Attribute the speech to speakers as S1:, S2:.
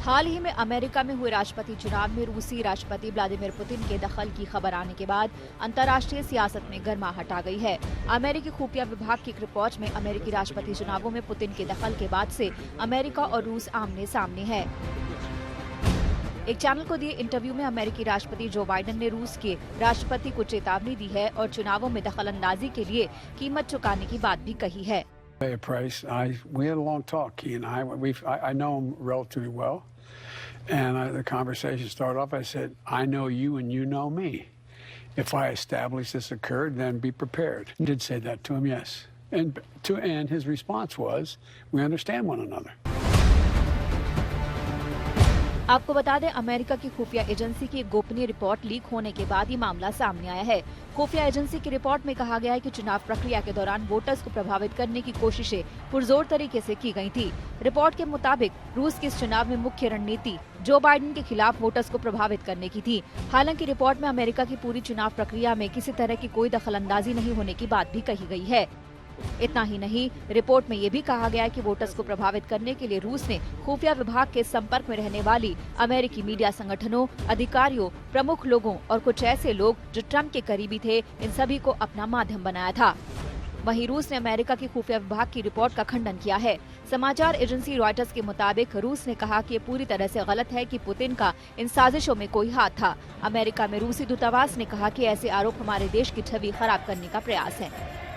S1: हाल ही में अमेरिका में हुए राष्ट्रपति चुनाव में रूसी राष्ट्रपति व्लादिमीर पुतिन के दखल की खबर आने के बाद अंतर्राष्ट्रीय सियासत में गर्माहट आ गई है। अमेरिकी खुफिया विभाग की एक रिपोर्ट में अमेरिकी राष्ट्रपति चुनावों में पुतिन के दखल के बाद से अमेरिका और रूस आमने सामने है। एक चैनल को दिए इंटरव्यू में अमेरिकी राष्ट्रपति जो बाइडेन ने रूस के राष्ट्रपति को चेतावनी दी है और चुनावों में दखलंदाजी के लिए कीमत चुकाने की बात भी कही है।
S2: We had a long talk, he and I know him relatively well, and the conversation started off, I said, I know you and you know me. If I establish this occurred, then be prepared. I did say that to him, yes. And his response was, we understand one another.
S1: आपको बता दें, America की खुफिया agency की एक गोपनीय report leak होने के बाद ये मामला सामने आया है। खुफिया एजेंसी की रिपोर्ट में कहा गया है कि चुनाव प्रक्रिया के दौरान वोटर्स को प्रभावित करने की कोशिशें पुरजोर तरीके से की गई थी। रिपोर्ट के मुताबिक रूस की इस चुनाव में मुख्य रणनीति जो बाइडेन के खिलाफ वोटर्स को प्रभावित करने की थी। हालांकि रिपोर्ट में अमेरिका की पूरी चुनाव प्रक्रिया में किसी तरह की कोई दखलंदाजी नहीं होने की बात भी कही गई है। इतना ही नहीं, रिपोर्ट में ये भी कहा गया है कि वोटर्स को प्रभावित करने के लिए रूस ने खुफिया विभाग के संपर्क में रहने वाली अमेरिकी मीडिया संगठनों, अधिकारियों, प्रमुख लोगों और कुछ ऐसे लोग जो ट्रंप के करीबी थे, इन सभी को अपना माध्यम बनाया था। वहीं रूस ने अमेरिका की खुफिया विभाग की रिपोर्ट का खंडन किया है। समाचार एजेंसी रॉयटर्स के मुताबिक रूस ने कहा कि ये पूरी तरह से गलत है कि पुतिन का इन साजिशों में कोई हाथ था। अमेरिका में रूसी दूतावास ने कहा कि ऐसे आरोप हमारे देश की छवि खराब करने का प्रयास है।